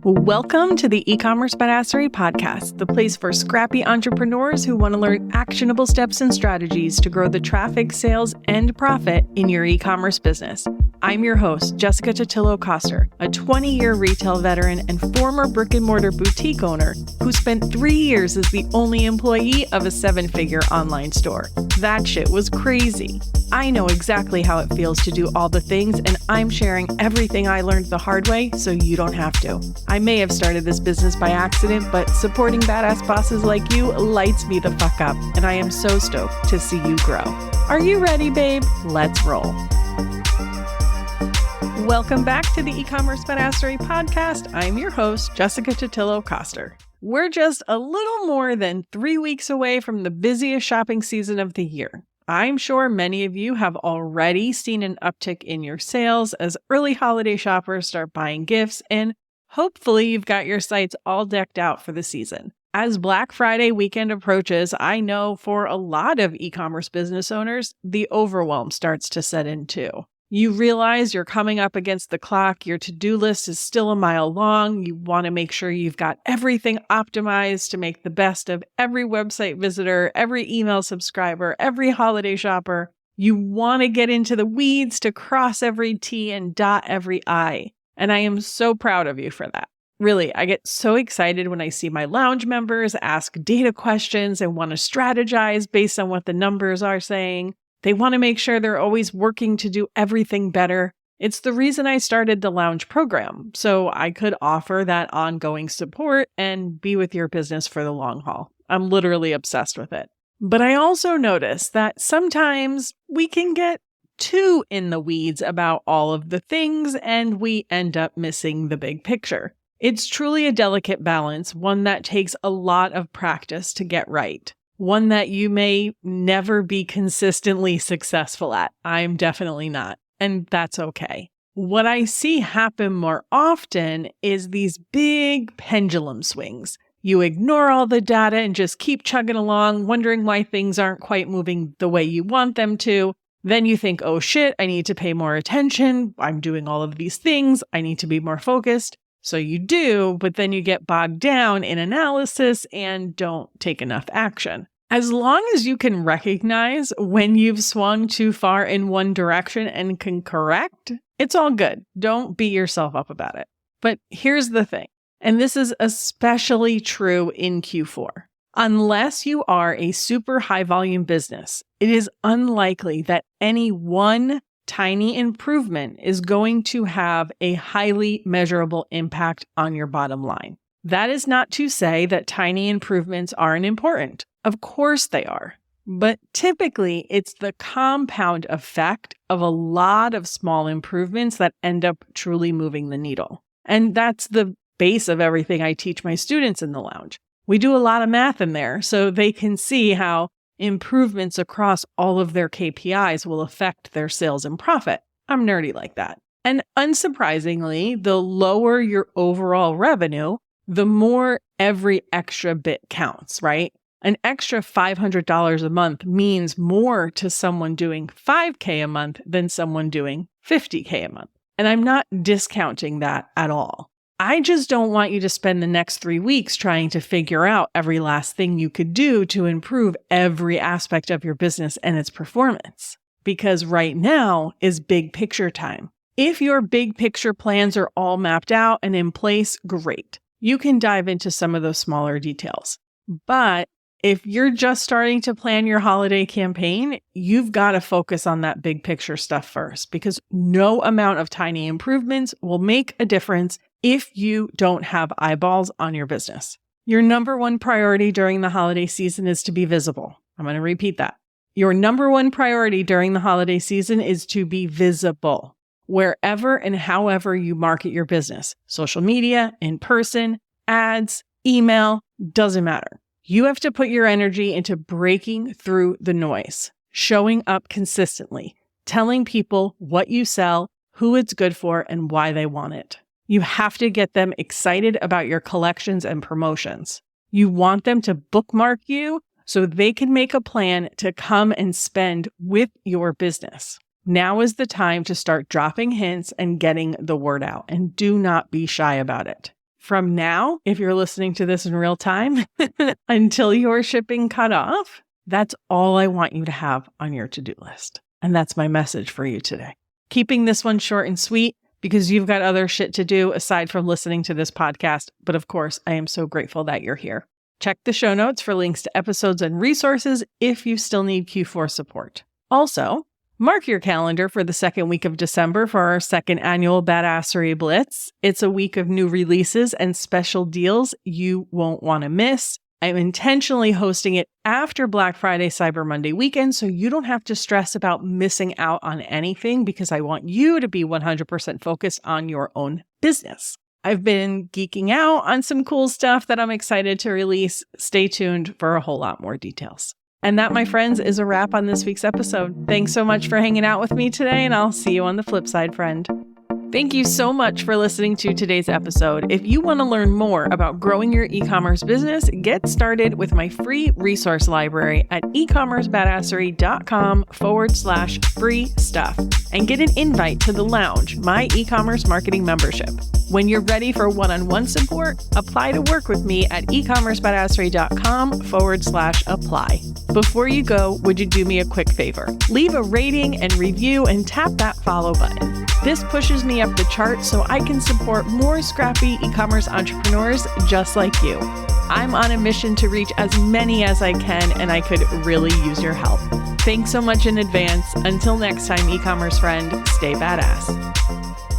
Welcome to the eCommerce Badassery podcast, the place for scrappy entrepreneurs who want to learn actionable steps and strategies to grow the traffic, sales, and profit in your e-commerce business. I'm your host, Jessica Totillo-Coster, a 20-year retail veteran and former brick-and-mortar boutique owner who spent 3 years as the only employee of a 7-figure online store. That shit was crazy. I know exactly how it feels to do all the things, and I'm sharing everything I learned the hard way so you don't have to. I may have started this business by accident, but supporting badass bosses like you lights me the fuck up, and I am so stoked to see you grow. Are you ready, babe? Let's roll. Welcome back to the eCommerce Badassery podcast. I'm your host, Jessica Totillo-Coster. We're just a little more than 3 weeks away from the busiest shopping season of the year. I'm sure many of you have already seen an uptick in your sales as early holiday shoppers start buying gifts, and hopefully you've got your sites all decked out for the season. As Black Friday weekend approaches, I know for a lot of e-commerce business owners, the overwhelm starts to set in too. You realize you're coming up against the clock, your to-do list is still a mile long, you want to make sure you've got everything optimized to make the best of every website visitor, every email subscriber, every holiday shopper. You want to get into the weeds to cross every T and dot every I. And I am so proud of you for that. Really, I get so excited when I see my lounge members ask data questions and want to strategize based on what the numbers are saying. They want to make sure they're always working to do everything better. It's the reason I started the lounge program, so I could offer that ongoing support and be with your business for the long haul. I'm literally obsessed with it. But I also notice that sometimes we can get too in the weeds about all of the things and we end up missing the big picture. It's truly a delicate balance, one that takes a lot of practice to get right. One that you may never be consistently successful at. I'm definitely not, and that's okay. What I see happen more often is these big pendulum swings. You ignore all the data and just keep chugging along, wondering why things aren't quite moving the way you want them to. Then you think, oh shit, I need to pay more attention. I'm doing all of these things. I need to be more focused. So you do, but then you get bogged down in analysis and don't take enough action. As long as you can recognize when you've swung too far in one direction and can correct, it's all good. Don't beat yourself up about it. But here's the thing, and this is especially true in Q4. Unless you are a super high volume business, it is unlikely that any one tiny improvement is going to have a highly measurable impact on your bottom line. That is not to say that tiny improvements aren't important. Of course they are. But typically, it's the compound effect of a lot of small improvements that end up truly moving the needle. And that's the base of everything I teach my students in the lounge. We do a lot of math in there so they can see how improvements across all of their KPIs will affect their sales and profit. I'm nerdy like that. And unsurprisingly, the lower your overall revenue, the more every extra bit counts, right? An extra $500 a month means more to someone doing $5K a month than someone doing $50K a month. And I'm not discounting that at all. I just don't want you to spend the next 3 weeks trying to figure out every last thing you could do to improve every aspect of your business and its performance. Because right now is big picture time. If your big picture plans are all mapped out and in place, great. You can dive into some of those smaller details. But if you're just starting to plan your holiday campaign, you've got to focus on that big picture stuff first, because no amount of tiny improvements will make a difference if you don't have eyeballs on your business. Your number one priority during the holiday season is to be visible. I'm going to repeat that. Your number one priority during the holiday season is to be visible wherever and however you market your business. Social media, in person, ads, email, doesn't matter. You have to put your energy into breaking through the noise, showing up consistently, telling people what you sell, who it's good for, and why they want it. You have to get them excited about your collections and promotions. You want them to bookmark you so they can make a plan to come and spend with your business. Now is the time to start dropping hints and getting the word out, and do not be shy about it. From now, if you're listening to this in real time, until your shipping cut off, that's all I want you to have on your to-do list. And that's my message for you today. Keeping this one short and sweet because you've got other shit to do aside from listening to this podcast. But of course, I am so grateful that you're here. Check the show notes for links to episodes and resources if you still need Q4 support. Also, mark your calendar for the second week of December for our second annual Badassery Blitz. It's a week of new releases and special deals you won't want to miss. I'm intentionally hosting it after Black Friday, Cyber Monday weekend, so you don't have to stress about missing out on anything because I want you to be 100% focused on your own business. I've been geeking out on some cool stuff that I'm excited to release. Stay tuned for a whole lot more details. And that, my friends, is a wrap on this week's episode. Thanks so much for hanging out with me today, and I'll see you on the flip side, friend. Thank you so much for listening to today's episode. If you want to learn more about growing your e-commerce business, get started with my free resource library at ecommercebadassery.com/free stuff and get an invite to the Lounge, my e-commerce marketing membership. When you're ready for one-on-one support, apply to work with me at ecommercebadassery.com/apply. Before you go, would you do me a quick favor? Leave a rating and review and tap that follow button. This pushes me up the chart so I can support more scrappy e-commerce entrepreneurs just like you. I'm on a mission to reach as many as I can, and I could really use your help. Thanks so much in advance. Until next time, e-commerce friend, stay badass.